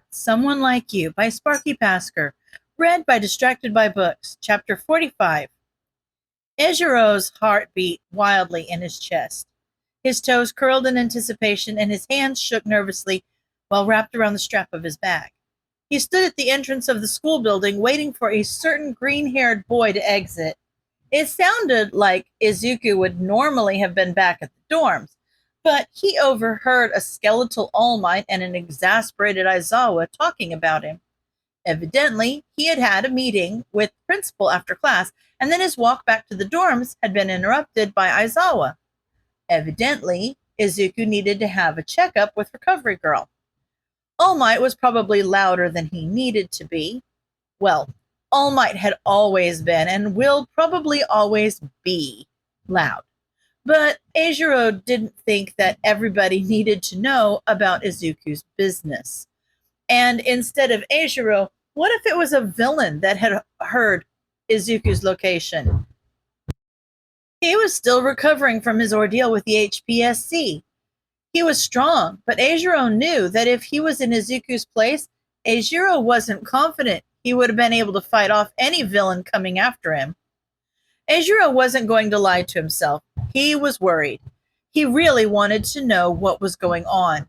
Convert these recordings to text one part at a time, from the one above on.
Someone Like You by Sparkypasker. Read by Distracted by Books. Chapter 45. Eijiro's heart beat wildly in his chest. His toes curled in anticipation and his hands shook nervously while wrapped around the strap of his bag. He stood at the entrance of the school building waiting for a certain green-haired boy to exit. It sounded like Izuku would normally have been back at the dorms, but he overheard a skeletal All Might and an exasperated Aizawa talking about him. Evidently, he had had a meeting with the principal after class, and then his walk back to the dorms had been interrupted by Aizawa. Evidently, Izuku needed to have a checkup with Recovery Girl. All Might was probably louder than he needed to be. Well, All Might had always been and will probably always be loud. But Eijiro didn't think that everybody needed to know about Izuku's business. And instead of Eijiro, what if it was a villain that had heard Izuku's location? He was still recovering from his ordeal with the HPSC. He was strong, but Eijiro knew that if he was in Izuku's place, Eijiro wasn't confident he would have been able to fight off any villain coming after him. Eijiro wasn't going to lie to himself. He was worried. He really wanted to know what was going on.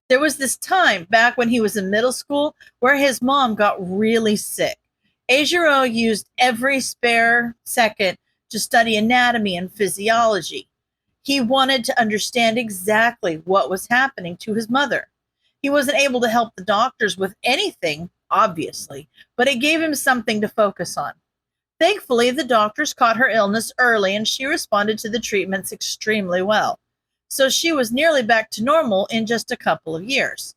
There was this time back when he was in middle school where his mom got really sick. Eijiro used every spare second to study anatomy and physiology. He wanted to understand exactly what was happening to his mother. He wasn't able to help the doctors with anything, obviously, but it gave him something to focus on. Thankfully, the doctors caught her illness early and she responded to the treatments extremely well. So she was nearly back to normal in just a couple of years.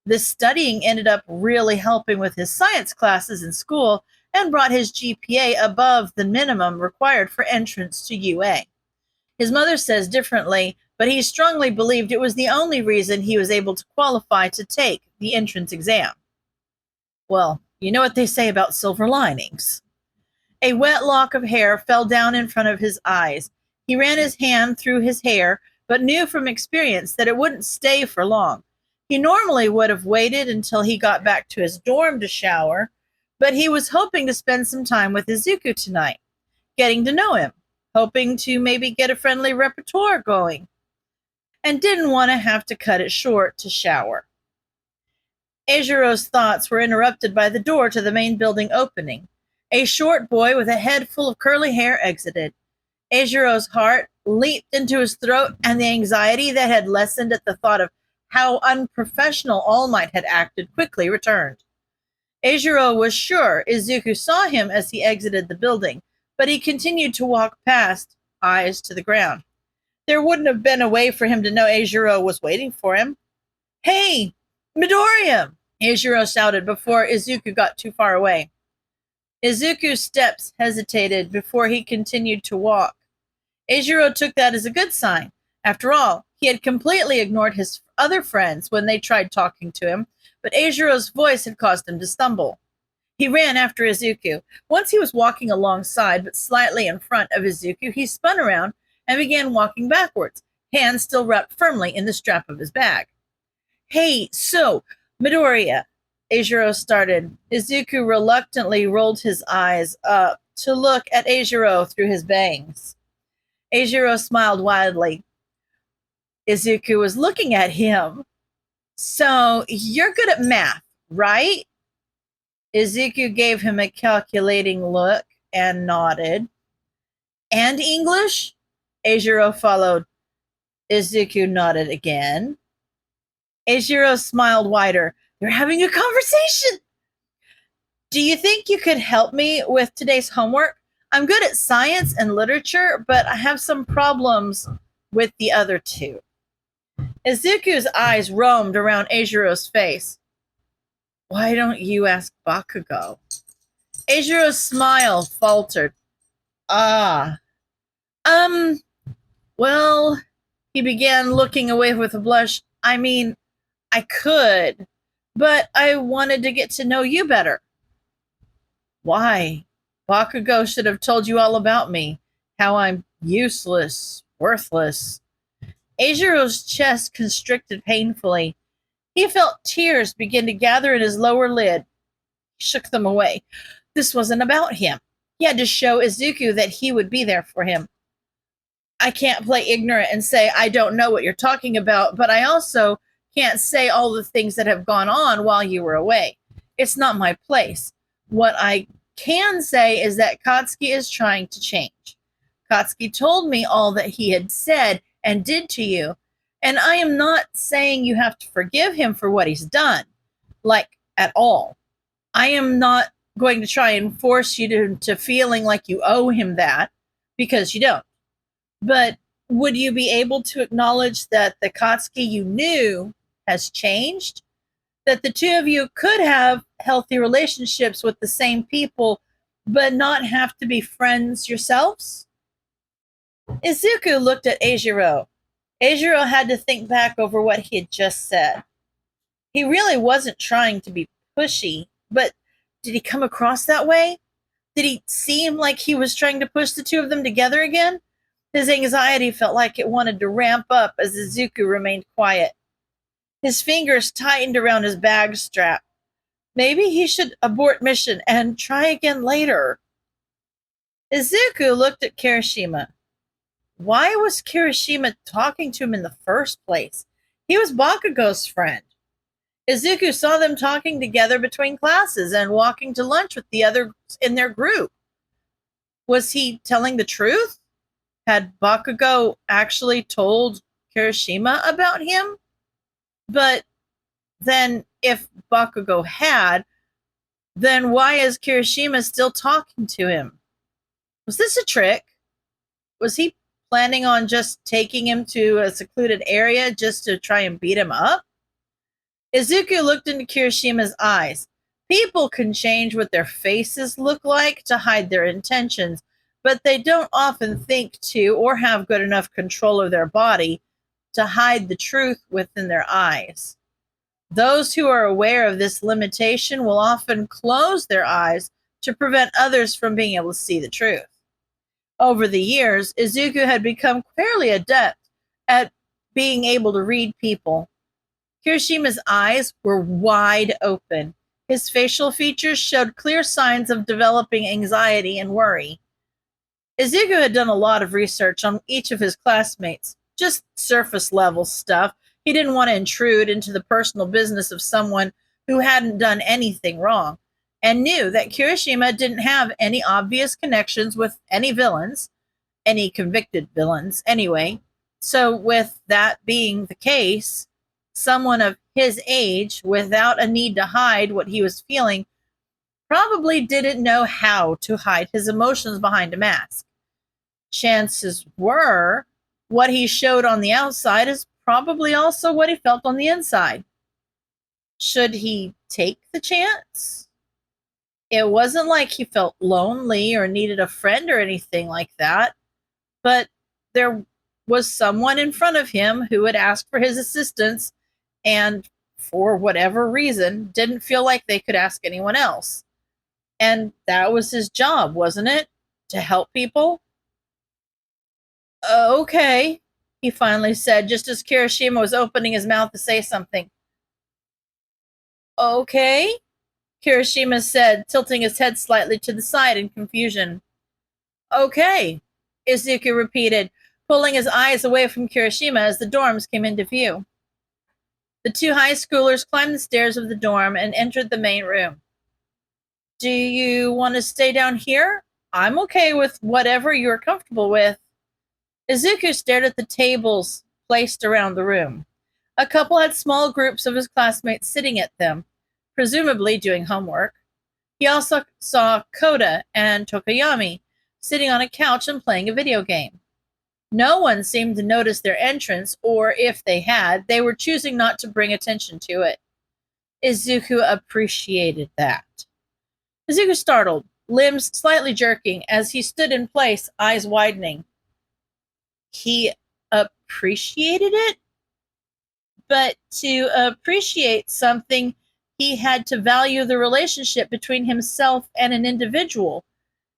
This studying ended up really helping with his science classes in school and brought his GPA above the minimum required for entrance to UA. His mother says differently, but he strongly believed it was the only reason he was able to qualify to take the entrance exam. Well, you know what they say about silver linings. A wet lock of hair fell down in front of his eyes. He ran his hand through his hair, but knew from experience that it wouldn't stay for long. He normally would have waited until he got back to his dorm to shower, but he was hoping to spend some time with Izuku tonight, getting to know him, hoping to maybe get a friendly repertoire going, and didn't want to have to cut it short to shower. Eijiro's thoughts were interrupted by the door to the main building opening. A short boy with a head full of curly hair exited. Eijiro's heart leaped into his throat, and the anxiety that had lessened at the thought of how unprofessional All Might had acted quickly returned. Eijiro was sure Izuku saw him as he exited the building, but he continued to walk past, eyes to the ground. There wouldn't have been a way for him to know Eijiro was waiting for him. "Hey, Midoriya!" Eijiro shouted before Izuku got too far away. Izuku's steps hesitated before he continued to walk. Eijiro took that as a good sign. After all, he had completely ignored his other friends when they tried talking to him, but Eijiro's voice had caused him to stumble. He ran after Izuku. Once he was walking alongside, but slightly in front of Izuku, he spun around and began walking backwards, hands still wrapped firmly in the strap of his bag. "Hey, so, Midoriya," Eijiro started. Izuku reluctantly rolled his eyes up to look at Eijiro through his bangs. Eijiro smiled widely. Izuku was looking at him. "So, you're good at math, right?" Izuku gave him a calculating look and nodded. "And English?" Eijiro followed. Izuku nodded again. Eijiro smiled wider. "They're having a conversation." "Do you think you could help me with today's homework? I'm good at science and literature, but I have some problems with the other two." Izuku's eyes roamed around Eijiro's face. "Why don't you ask Bakugo?" Eijiro's smile faltered. "Ah. Well," he began, looking away with a blush. "I mean, I could, but I wanted to get to know you better." "Why? Bakugo should have told you all about me, how I'm useless, worthless." Eijiro's chest constricted painfully. He felt tears begin to gather in his lower lid. He shook them away. This wasn't about him. He had to show Izuku that he would be there for him. I can't play ignorant and say I don't know what you're talking about, but I also can't say all the things that have gone on while you were away. It's not my place. What I can say is that Katsuki is trying to change. Katsuki told me all that he had said and did to you, and I am not saying you have to forgive him for what he's done, like at all. I am not going to try and force you to feeling like you owe him that, because you don't. But would you be able to acknowledge that the Katsuki you knew has changed? That the two of you could have healthy relationships with the same people, but not have to be friends yourselves? Izuku looked at Eijiro. Eijiro had to think back over what he had just said. He really wasn't trying to be pushy, but did he come across that way? Did he seem like he was trying to push the two of them together again? His anxiety felt like it wanted to ramp up as Izuku remained quiet. His fingers tightened around his bag strap. Maybe he should abort mission and try again later. Izuku looked at Kirishima. Why was Kirishima talking to him in the first place? He was Bakugo's friend. Izuku saw them talking together between classes and walking to lunch with the others in their group. Was he telling the truth? Had Bakugo actually told Kirishima about him? But then, if Bakugo had, then why is Kirishima still talking to him? Was this a trick? Was he planning on just taking him to a secluded area just to try and beat him up? Izuku looked into Kirishima's eyes. People can change what their faces look like to hide their intentions, but they don't often think to or have good enough control of their body to hide the truth within their eyes. Those who are aware of this limitation will often close their eyes to prevent others from being able to see the truth. Over the years, Izuku had become fairly adept at being able to read people. Kirishima's eyes were wide open. His facial features showed clear signs of developing anxiety and worry. Izuku had done a lot of research on each of his classmates, just surface level stuff. He didn't want to intrude into the personal business of someone who hadn't done anything wrong, and knew that Kirishima didn't have any obvious connections with any villains, any convicted villains anyway. So with that being the case, someone of his age, without a need to hide what he was feeling, probably didn't know how to hide his emotions behind a mask. Chances were, what he showed on the outside is probably also what he felt on the inside. Should he take the chance? It wasn't like he felt lonely or needed a friend or anything like that, but there was someone in front of him who had asked for his assistance and, for whatever reason, didn't feel like they could ask anyone else. And that was his job, wasn't it? To help people? Okay, he finally said, just as Kirishima was opening his mouth to say something. Okay, Kirishima said, tilting his head slightly to the side in confusion. Okay, Izuku repeated, pulling his eyes away from Kirishima as the dorms came into view. The two high schoolers climbed the stairs of the dorm and entered the main room. Do you want to stay down here? I'm okay with whatever you're comfortable with. Izuku stared at the tables placed around the room. A couple had small groups of his classmates sitting at them, presumably doing homework. He also saw Koda and Tokoyami sitting on a couch and playing a video game. No one seemed to notice their entrance, or if they had, they were choosing not to bring attention to it. Izuku appreciated that. Izuku startled, limbs slightly jerking as he stood in place, eyes widening. He appreciated it? But to appreciate something, he had to value the relationship between himself and an individual.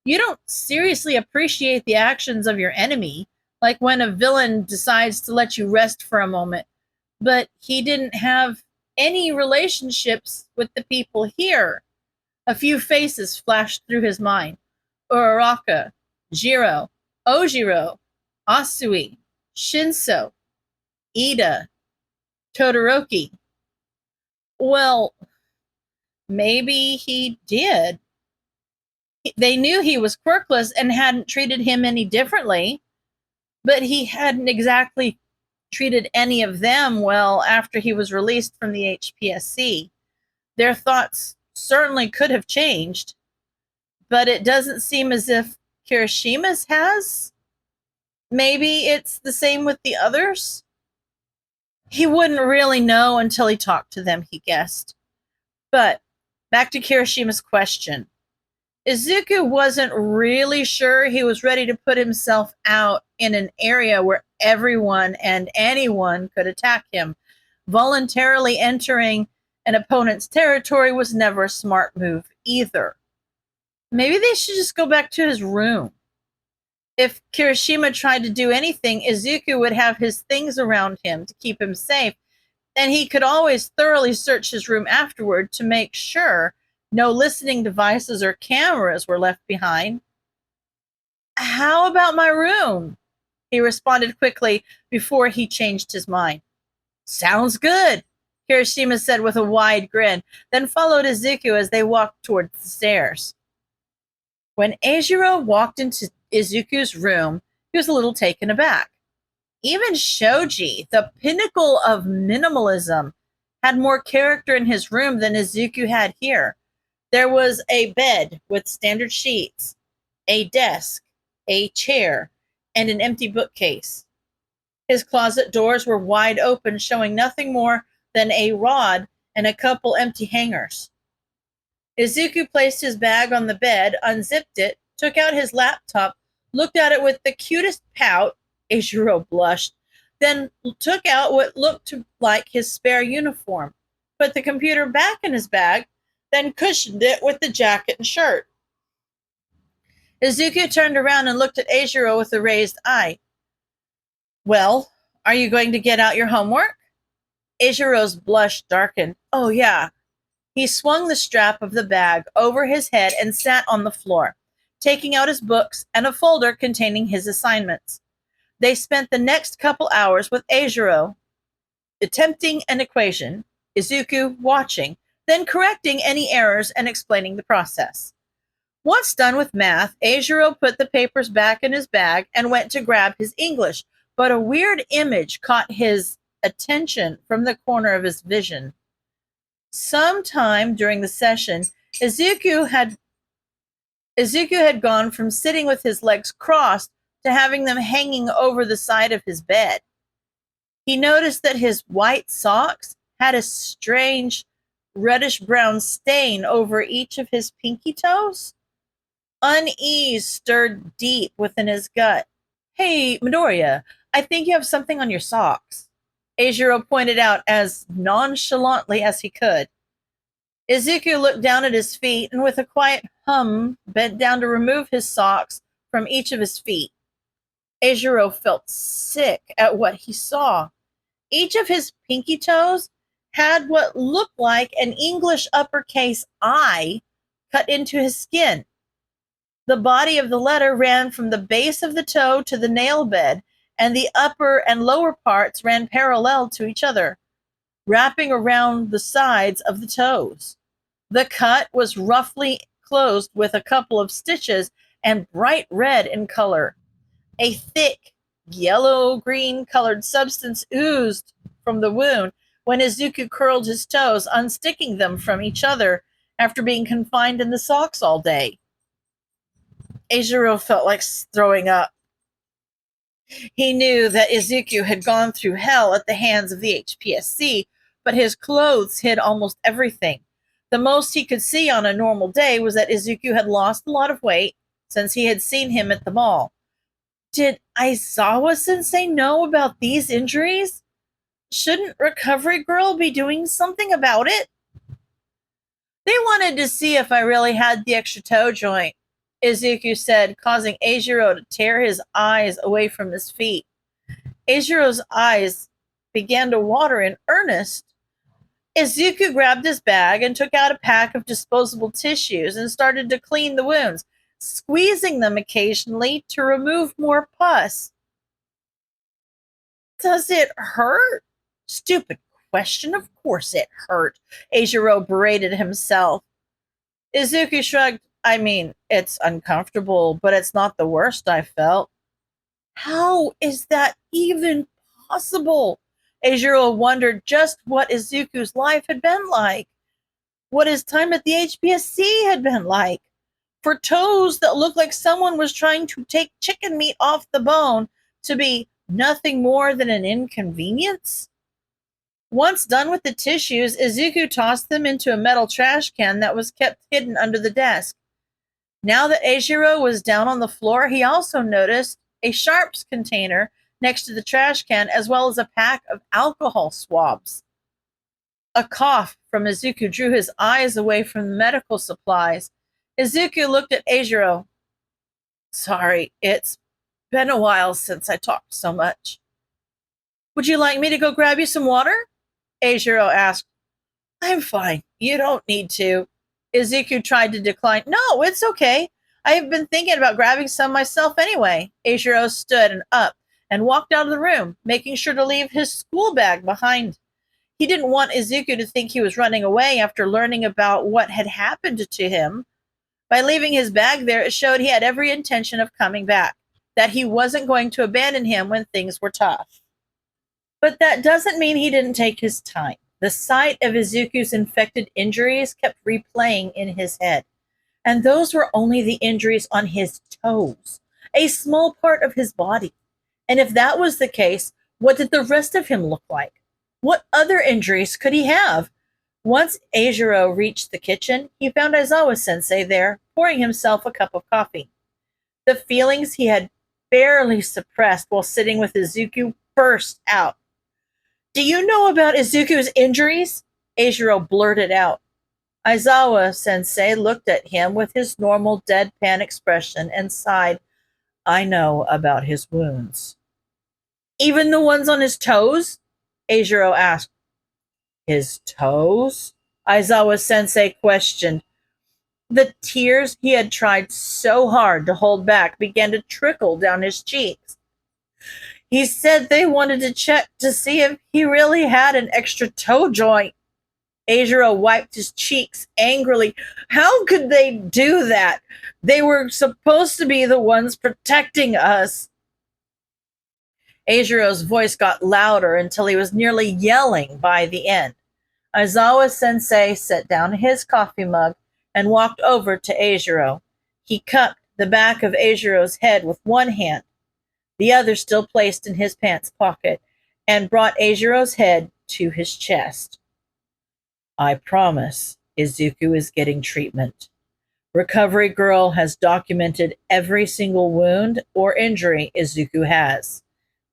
You don't seriously appreciate the actions of your enemy, like when a villain decides to let you rest for a moment. But he didn't have any relationships with the people here. A few faces flashed through his mind. Uraraka, Jiro, Ojiro, Asui, Shinso, Ida, Todoroki. Well, maybe he did. They knew he was quirkless and hadn't treated him any differently, but he hadn't exactly treated any of them well after he was released from the HPSC. Their thoughts certainly could have changed, but it doesn't seem as if Kirishima's has. Maybe it's the same with the others? He wouldn't really know until he talked to them, he guessed. But back to Kirishima's question. Izuku wasn't really sure he was ready to put himself out in an area where everyone and anyone could attack him. Voluntarily entering an opponent's territory was never a smart move either. Maybe they should just go back to his room. If Kirishima tried to do anything, Izuku would have his things around him to keep him safe, and he could always thoroughly search his room afterward to make sure no listening devices or cameras were left behind. How about my room? He responded quickly before he changed his mind. Sounds good, Kirishima said with a wide grin, then followed Izuku as they walked towards the stairs. When Eijiro walked into Izuku's room, he was a little taken aback. Even Shoji, the pinnacle of minimalism, had more character in his room than Izuku had here. There was a bed with standard sheets, a desk, a chair, and an empty bookcase. His closet doors were wide open, showing nothing more than a rod and a couple empty hangers. Izuku placed his bag on the bed, unzipped it, took out his laptop, looked at it with the cutest pout, Eijiro blushed, then took out what looked like his spare uniform, put the computer back in his bag, then cushioned it with the jacket and shirt. Izuku turned around and looked at Eijiro with a raised eye. Well, are you going to get out your homework? Eijiro's blush darkened. Oh, yeah. He swung the strap of the bag over his head and sat on the floor, taking out his books and a folder containing his assignments. They spent the next couple hours with Eijiro, attempting an equation, Izuku watching, then correcting any errors and explaining the process. Once done with math, Eijiro put the papers back in his bag and went to grab his English, but a weird image caught his attention from the corner of his vision. Sometime during the session, Izuku had gone from sitting with his legs crossed to having them hanging over the side of his bed. He noticed that his white socks had a strange reddish-brown stain over each of his pinky toes. Unease stirred deep within his gut. Hey, Midoriya, I think you have something on your socks, Eijiro pointed out as nonchalantly as he could. Izuku looked down at his feet and with a quiet hum bent down to remove his socks from each of his feet. Eijiro felt sick at what he saw. Each of his pinky toes had what looked like an English uppercase I cut into his skin. The body of the letter ran from the base of the toe to the nail bed, and the upper and lower parts ran parallel to each other, wrapping around the sides of the toes. The cut was roughly closed with a couple of stitches and bright red in color. A thick, yellow-green colored substance oozed from the wound when Izuku curled his toes, unsticking them from each other after being confined in the socks all day. Eijiro felt like throwing up. He knew that Izuku had gone through hell at the hands of the HPSC, but his clothes hid almost everything. The most he could see on a normal day was that Izuku had lost a lot of weight since he had seen him at the mall. Did Aizawa-sensei know about these injuries? Shouldn't Recovery Girl be doing something about it? They wanted to see if I really had the extra toe joint, Izuku said, causing Eijiro to tear his eyes away from his feet. Eijiro's eyes began to water in earnest. Izuku grabbed his bag and took out a pack of disposable tissues and started to clean the wounds, squeezing them occasionally to remove more pus. Does it hurt? Stupid question. Of course it hurt. Eijiro berated himself. Izuku shrugged. I mean, it's uncomfortable, but it's not the worst I felt. How is that even possible? Eijiro wondered just what Izuku's life had been like, what his time at the HPSC had been like. For toes that looked like someone was trying to take chicken meat off the bone to be nothing more than an inconvenience? Once done with the tissues, Izuku tossed them into a metal trash can that was kept hidden under the desk. Now that Eijiro was down on the floor, he also noticed a sharps container next to the trash can, as well as a pack of alcohol swabs. A cough from Izuku drew his eyes away from the medical supplies. Izuku looked at Eijiro. Sorry, it's been a while since I talked so much. Would you like me to go grab you some water? Eijiro asked. I'm fine. You don't need to. Izuku tried to decline. No, it's okay. I have been thinking about grabbing some myself anyway. Eijiro stood and up and walked out of the room, making sure to leave his school bag behind. He didn't want Izuku to think he was running away after learning about what had happened to him. By leaving his bag there, it showed he had every intention of coming back, that he wasn't going to abandon him when things were tough. But that doesn't mean he didn't take his time. The sight of Izuku's infected injuries kept replaying in his head. And those were only the injuries on his toes, a small part of his body. And if that was the case, what did the rest of him look like? What other injuries could he have? Once Eijiro reached the kitchen, he found Aizawa-sensei there, pouring himself a cup of coffee. The feelings he had barely suppressed while sitting with Izuku burst out. Do you know about Izuku's injuries? Eijiro blurted out. Aizawa-sensei looked at him with his normal deadpan expression and sighed. I know about his wounds. Even the ones on his toes? Eijiro asked. His toes? Aizawa-sensei questioned. The tears he had tried so hard to hold back began to trickle down his cheeks. He said they wanted to check to see if he really had an extra toe joint. Eijiro wiped his cheeks angrily. How could they do that? They were supposed to be the ones protecting us. Eijiro's voice got louder until he was nearly yelling by the end. Aizawa-sensei set down his coffee mug and walked over to Eijiro. He cupped the back of Eijiro's head with one hand, the other still placed in his pants pocket, and brought Eijiro's head to his chest. I promise Izuku is getting treatment. Recovery Girl has documented every single wound or injury Izuku has,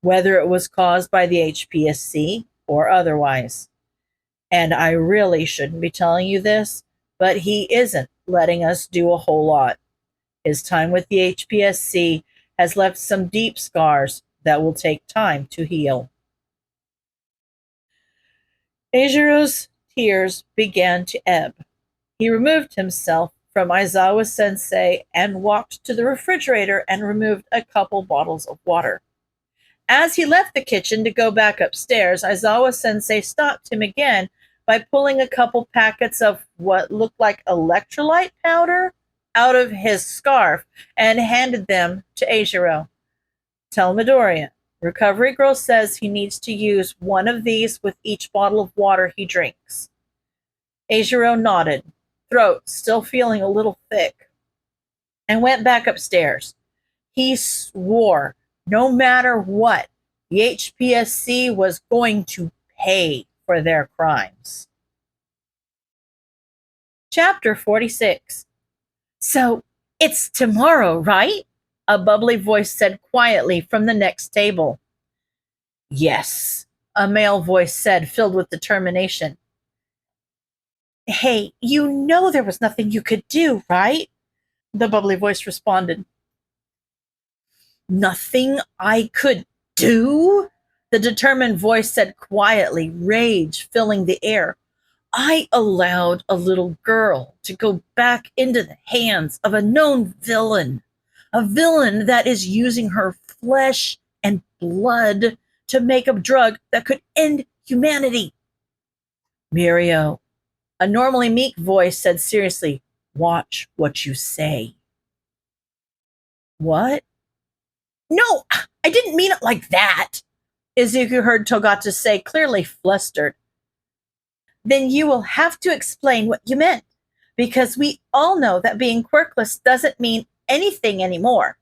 whether it was caused by the HPSC or otherwise. And I really shouldn't be telling you this, but he isn't letting us do a whole lot. His time with the HPSC has left some deep scars that will take time to heal. Eijiro's tears began to ebb. He removed himself from Aizawa-sensei and walked to the refrigerator and removed a couple bottles of water. As he left the kitchen to go back upstairs, Aizawa-sensei stopped him again by pulling a couple packets of what looked like electrolyte powder out of his scarf and handed them to Eijiro. Tell Midoriya, Recovery Girl says he needs to use one of these with each bottle of water he drinks. Eijiro nodded, throat still feeling a little thick, and went back upstairs. He swore no matter what, the HPSC was going to pay for their crimes. Chapter 46. So, it's tomorrow, right? A bubbly voice said quietly from the next table. Yes, a male voice said, filled with determination. Hey, you know there was nothing you could do, right? The bubbly voice responded. Nothing I could do? The determined voice said quietly, rage filling the air. I allowed a little girl to go back into the hands of a known villain, a villain that is using her flesh and blood to make a drug that could end humanity. Mirio, a normally meek voice said seriously, watch what you say. What? No, I didn't mean it like that, Izuku heard Togata say, clearly flustered. Then you will have to explain what you meant, because we all know that being quirkless doesn't mean anything anymore.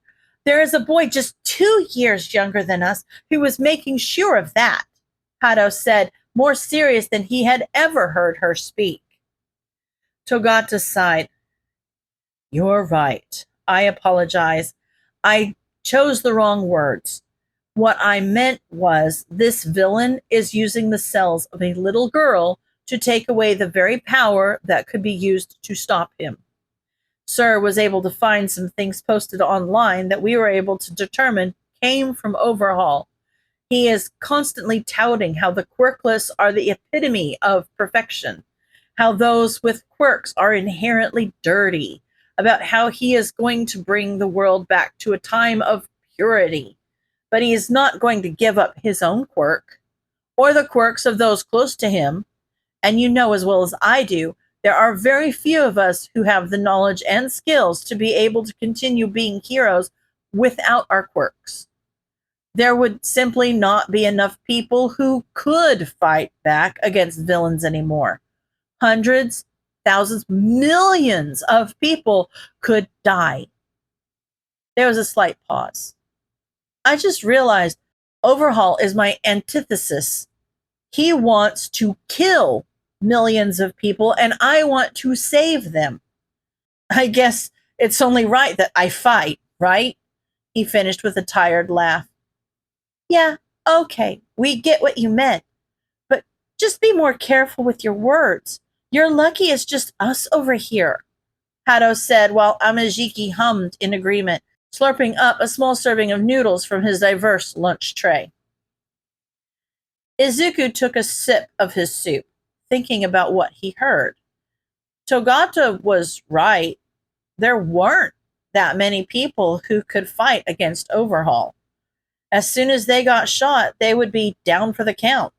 There is a boy just 2 years younger than us who was making sure of that, Hado said, more serious than he had ever heard her speak. Togata sighed. You're right. I apologize. I chose the wrong words. What I meant was this villain is using the cells of a little girl to take away the very power that could be used to stop him. Sir was able to find some things posted online that we were able to determine came from Overhaul. He is constantly touting how the quirkless are the epitome of perfection, how those with quirks are inherently dirty, about how he is going to bring the world back to a time of purity. But he is not going to give up his own quirk, or the quirks of those close to him. And you know as well as I do, there are very few of us who have the knowledge and skills to be able to continue being heroes without our quirks. There would simply not be enough people who could fight back against villains anymore. Hundreds, thousands, millions of people could die. There was a slight pause. I just realized Overhaul is my antithesis. He wants to kill millions of people, and I want to save them. I guess it's only right that I fight, right? He finished with a tired laugh. Yeah, okay, we get what you meant. But just be more careful with your words. You're lucky it's just us over here, Hado said while Amajiki hummed in agreement, slurping up a small serving of noodles from his diverse lunch tray. Izuku took a sip of his soup, thinking about what he heard. Togata was right. There weren't that many people who could fight against Overhaul. As soon as they got shot, they would be down for the count.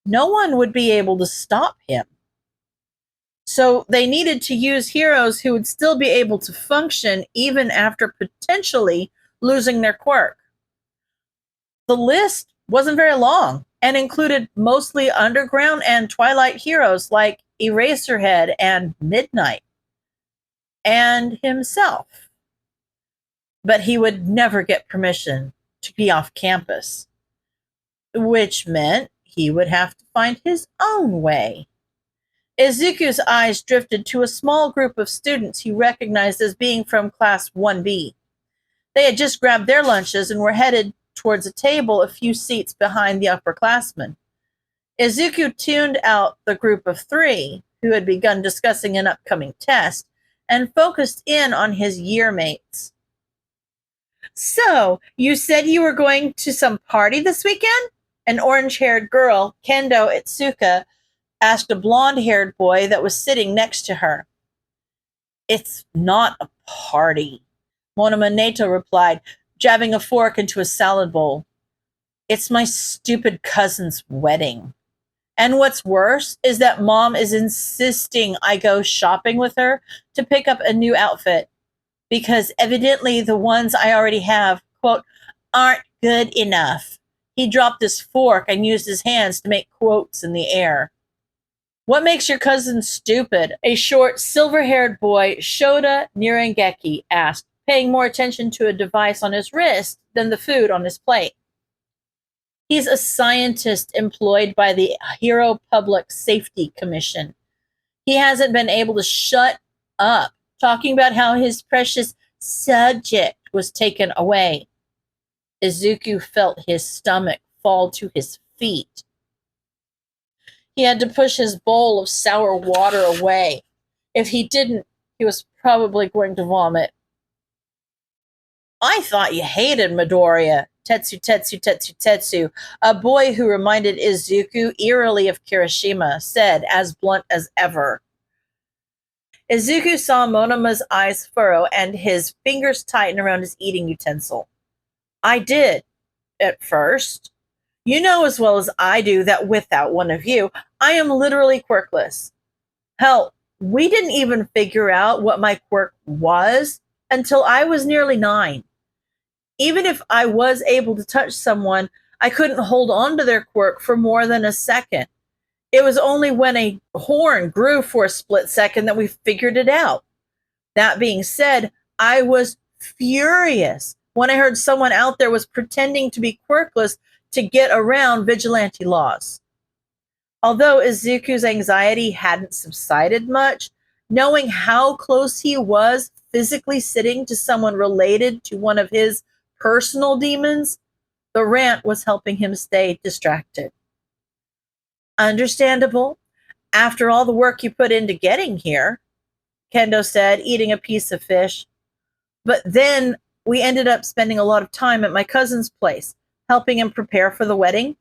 No one would be able to stop him. So they needed to use heroes who would still be able to function even after potentially losing their quirk. The list wasn't very long and included mostly underground and Twilight heroes like Eraserhead and Midnight, and himself. But he would never get permission to be off campus, which meant he would have to find his own way. Izuku's eyes drifted to a small group of students he recognized as being from Class 1B. They had just grabbed their lunches and were headed towards a table a few seats behind the upperclassmen. Izuku tuned out the group of three, who had begun discussing an upcoming test, and focused in on his year mates. So, you said you were going to some party this weekend? An orange-haired girl, Kendo Itsuka, asked a blonde-haired boy that was sitting next to her. It's not a party, Monoma Nato replied, jabbing a fork into a salad bowl. It's my stupid cousin's wedding. And what's worse is that Mom is insisting I go shopping with her to pick up a new outfit, because evidently the ones I already have, quote, aren't good enough. He dropped his fork and used his hands to make quotes in the air. What makes your cousin stupid? A short, silver-haired boy, Shota Nirengeki, asked, paying more attention to a device on his wrist than the food on his plate. He's a scientist employed by the Hero Public Safety Commission. He hasn't been able to shut up, talking about how his precious subject was taken away. Izuku felt his stomach fall to his feet. He had to push his bowl of sour water away. If he didn't, he was probably going to vomit. I thought you hated Midoriya, Tetsu, a boy who reminded Izuku eerily of Kirishima, said, as blunt as ever. Izuku saw Monoma's eyes furrow and his fingers tighten around his eating utensil. I did, at first. You know as well as I do that without one of you, I am literally quirkless. Hell, we didn't even figure out what my quirk was until I was nearly 9. Even if I was able to touch someone, I couldn't hold on to their quirk for more than a second. It was only when a horn grew for a split second that we figured it out. That being said, I was furious when I heard someone out there was pretending to be quirkless to get around vigilante laws. Although Izuku's anxiety hadn't subsided much, knowing how close he was physically sitting to someone related to one of his personal demons, the rant was helping him stay distracted. Understandable. After all the work you put into getting here, Kendo said, eating a piece of fish. But then we ended up spending a lot of time at my cousin's place, helping him prepare for the wedding.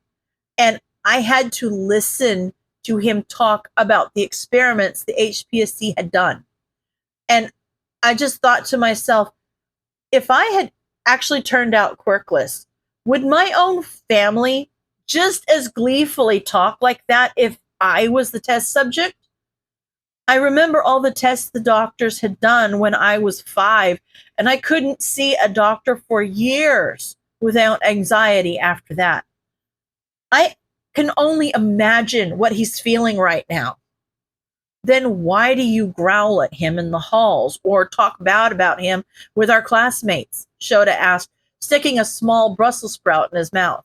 And I had to listen to him talk about the experiments the HPSC had done. And I just thought to myself, if I had actually turned out quirkless, would my own family just as gleefully talk like that if I was the test subject? I remember all the tests the doctors had done when I was 5, and I couldn't see a doctor for years without anxiety after that. I can only imagine what he's feeling right now. Then why do you growl at him in the halls or talk bad about him with our classmates? Shota asked, sticking a small Brussels sprout in his mouth.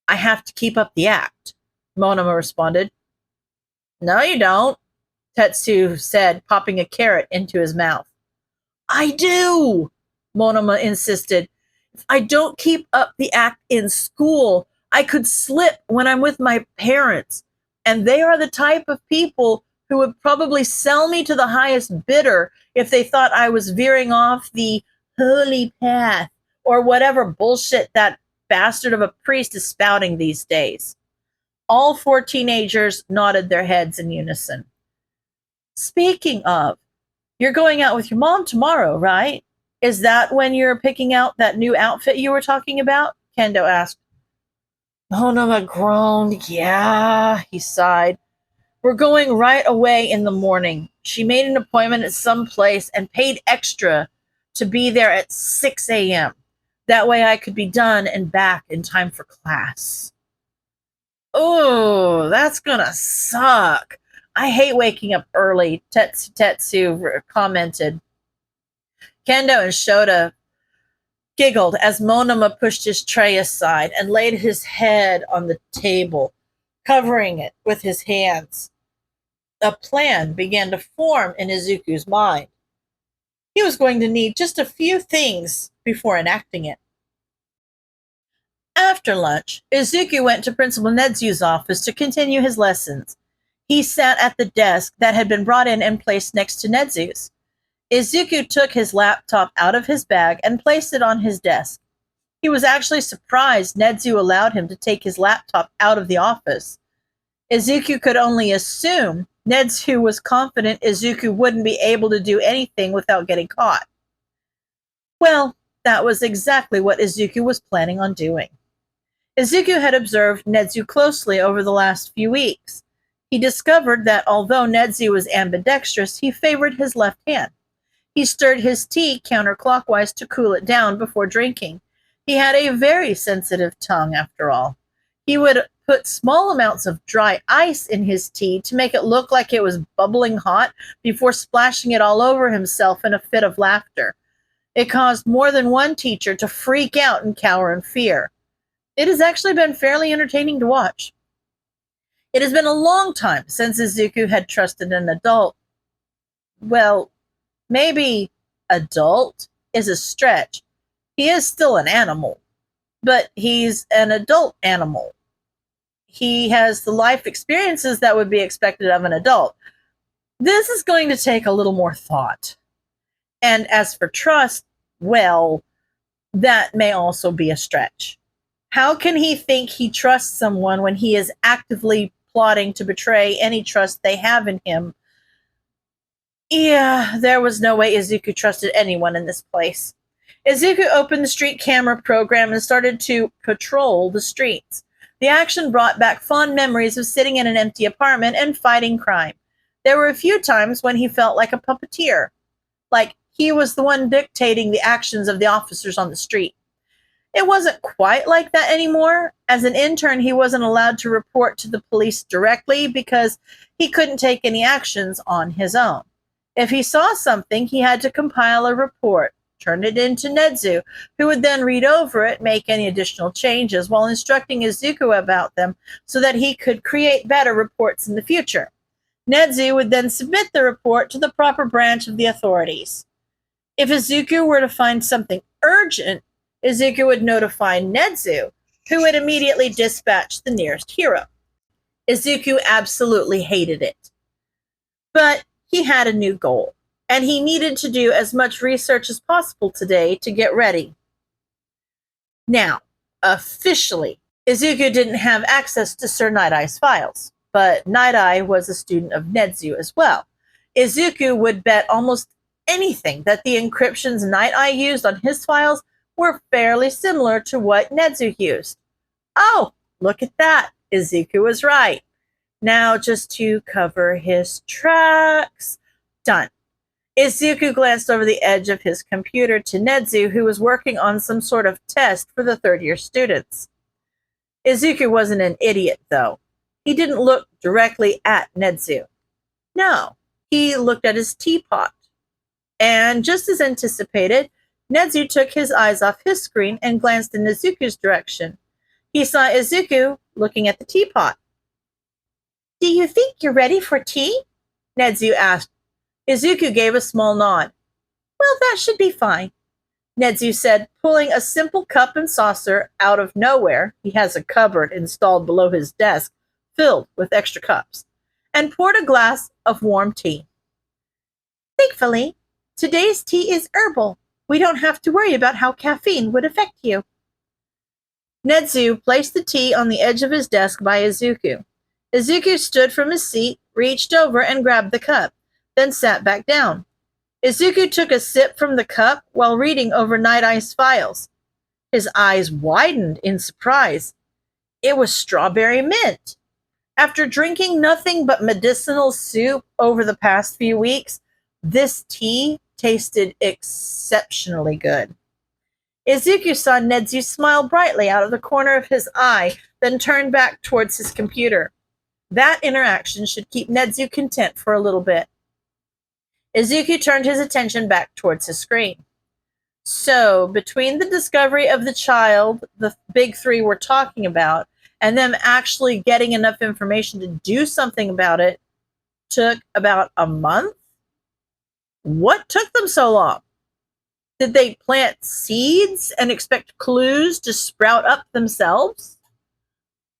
I have to keep up the act, Monoma responded. No, you don't, Tetsu said, popping a carrot into his mouth. I do, Monoma insisted. If I don't keep up the act in school, I could slip when I'm with my parents, and they are the type of people who would probably sell me to the highest bidder if they thought I was veering off the holy path or whatever bullshit that bastard of a priest is spouting these days. All 4 teenagers nodded their heads in unison. Speaking of, you're going out with your mom tomorrow, right? Is that when you're picking out that new outfit you were talking about? Kendo asked. Monoma groaned. Yeah, he sighed. We're going right away in the morning. She made an appointment at some place and paid extra to be there at 6 a.m. That way I could be done and back in time for class. Oh, that's gonna suck. I hate waking up early, Tetsu commented. Kendo and Shota giggled as Monoma pushed his tray aside and laid his head on the table, covering it with his hands. A plan began to form in Izuku's mind. He was going to need just a few things before enacting it. After lunch, Izuku went to Principal Nedzu's office to continue his lessons. He sat at the desk that had been brought in and placed next to Nedzu's. Izuku took his laptop out of his bag and placed it on his desk. He was actually surprised Nedzu allowed him to take his laptop out of the office. Izuku could only assume Nedzu was confident Izuku wouldn't be able to do anything without getting caught. Well, that was exactly what Izuku was planning on doing. Izuku had observed Nedzu closely over the last few weeks. He discovered that although Nedzu was ambidextrous, he favored his left hand. He stirred his tea counterclockwise to cool it down before drinking. He had a very sensitive tongue, after all. He would put small amounts of dry ice in his tea to make it look like it was bubbling hot before splashing it all over himself in a fit of laughter. It caused more than one teacher to freak out and cower in fear. It has actually been fairly entertaining to watch. It has been a long time since Izuku had trusted an adult. Well, maybe adult is a stretch. He is still an animal, but he's an adult animal. He has the life experiences that would be expected of an adult. This is going to take a little more thought. And as for trust, well, That may also be a stretch. How can he think he trusts someone when he is actively plotting to betray any trust they have in him? Yeah, there was no way Izuku trusted anyone in this place. Izuku opened the street camera program and started to patrol the streets. The action brought back fond memories of sitting in an empty apartment and fighting crime. There were a few times when he felt like a puppeteer, like he was the one dictating the actions of the officers on the street. It wasn't quite like that anymore. As an intern, he wasn't allowed to report to the police directly because he couldn't take any actions on his own. If he saw something, he had to compile a report, turn it in to Nedzu, who would then read over it, make any additional changes while instructing Izuku about them so that he could create better reports in the future. Nedzu would then submit the report to the proper branch of the authorities. If Izuku were to find something urgent, Izuku would notify Nedzu, who would immediately dispatch the nearest hero. Izuku absolutely hated it. But he had a new goal, and he needed to do as much research as possible today to get ready. Now, officially, Izuku didn't have access to Sir Night-Eye's files, but Night-Eye was a student of Nedzu as well. Izuku would bet almost anything that the encryptions Night-Eye used on his files were fairly similar to what Nedzu used. Oh, look at that. Izuku was right. Now just to cover his tracks. Done. Izuku glanced over the edge of his computer to Nedzu, who was working on some sort of test for the third-year students. Izuku wasn't an idiot, though. He didn't look directly at Nedzu. No, he looked at his teapot. And just as anticipated, Nedzu took his eyes off his screen and glanced in Izuku's direction. He saw Izuku looking at the teapot. "Do you think you're ready for tea?" Nedzu asked. Izuku gave a small nod. "Well, that should be fine," Nedzu said, pulling a simple cup and saucer out of nowhere. He has a cupboard installed below his desk filled with extra cups, and poured a glass of warm tea. "Thankfully, today's tea is herbal. We don't have to worry about how caffeine would affect you." Nedzu placed the tea on the edge of his desk by Izuku. Izuku stood from his seat, reached over and grabbed the cup, then sat back down. Izuku took a sip from the cup while reading over Night-Eye's files. His eyes widened in surprise. It was strawberry mint. After drinking nothing but medicinal soup over the past few weeks, this tea tasted exceptionally good. Izuku saw Nedzu smile brightly out of the corner of his eye, then turned back towards his computer. That interaction should keep Nedzu content for a little bit. Izuku turned his attention back towards his screen. So, between the discovery of the child the big three were talking about, and them actually getting enough information to do something about it, took about a month? What took them so long? Did they plant seeds and expect clues to sprout up themselves?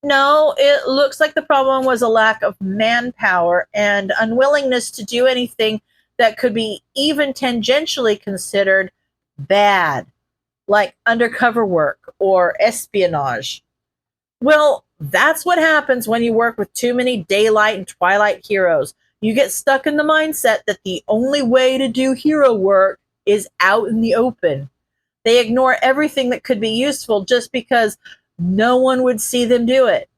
No, it looks like the problem was a lack of manpower and unwillingness to do anything that could be even tangentially considered bad, like undercover work or espionage. Well, that's what happens when you work with too many Daylight and Twilight heroes. You get stuck in the mindset that the only way to do hero work is out in the open. They ignore everything that could be useful just because no one would see them do it.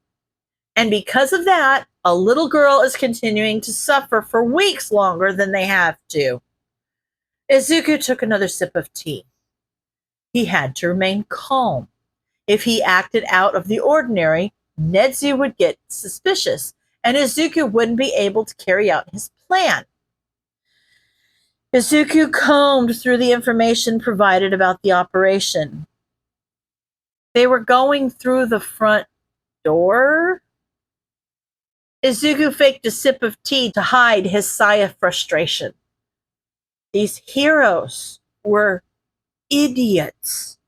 And because of that, a little girl is continuing to suffer for weeks longer than they have to. Izuku took another sip of tea. He had to remain calm. If he acted out of the ordinary, Nedzu would get suspicious, and Izuku wouldn't be able to carry out his plan. Izuku combed through the information provided about the operation. They were going through the front door? Izuku faked a sip of tea to hide his sigh of frustration. These heroes were idiots.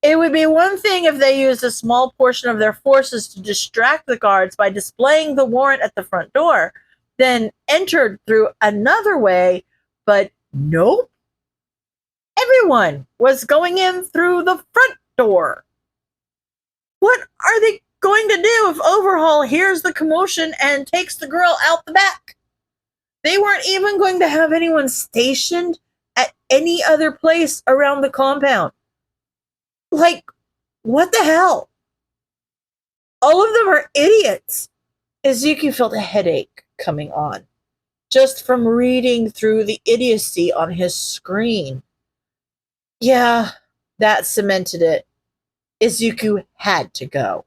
It would be one thing if they used a small portion of their forces to distract the guards by displaying the warrant at the front door, then entered through another way, but nope. everyone was going in through the front door. What are they going to do if Overhaul hears the commotion and takes the girl out the back? They weren't even going to have anyone stationed at any other place around the compound. Like, what the hell? All of them are idiots. Izuku felt a headache coming on, just from reading through the idiocy on his screen. Yeah, that cemented it. Izuku had to go.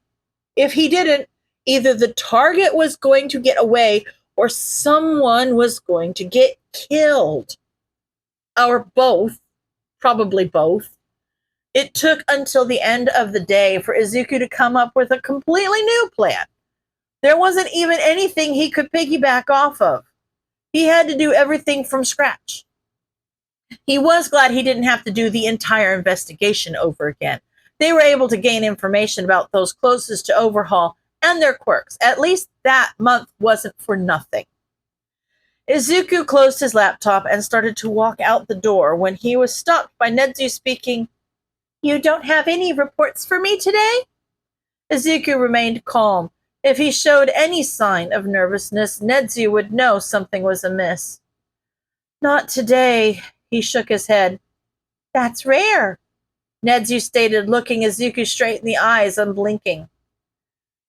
If he didn't, either the target was going to get away or someone was going to get killed. Or both. Probably both. It took until the end of the day for Izuku to come up with a completely new plan. There wasn't even anything he could piggyback off of. He had to do everything from scratch. He was glad he didn't have to do the entire investigation over again. They were able to gain information about those closest to Overhaul and their quirks. At least that month wasn't for nothing. Izuku closed his laptop and started to walk out the door when he was stopped by Nedzu speaking. You don't have any reports for me today? Izuku remained calm. If he showed any sign of nervousness, Nedzu would know something was amiss. Not today, he shook his head. That's rare, Nedzu stated, looking Izuku straight in the eyes, unblinking.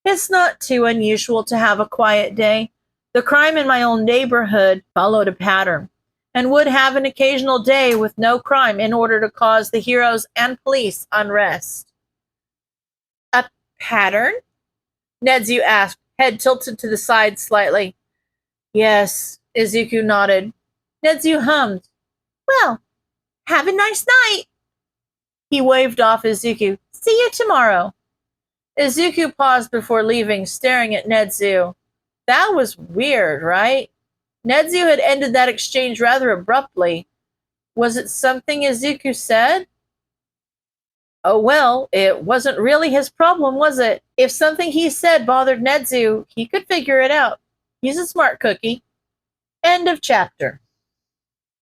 It's not too unusual to have a quiet day. The crime in my own neighborhood followed a pattern, and would have an occasional day with no crime in order to cause the heroes and police unrest. A pattern? Nedzu asked, head tilted to the side slightly. Yes, Izuku nodded. Nedzu hummed. Well, have a nice night. He waved off Izuku. See you tomorrow. Izuku paused before leaving, staring at Nedzu. That was weird, right? Nedzu had ended that exchange rather abruptly. Was it something Izuku said? Oh well, it wasn't really his problem, was it? If something he said bothered Nedzu, he could figure it out. He's a smart cookie. End of chapter.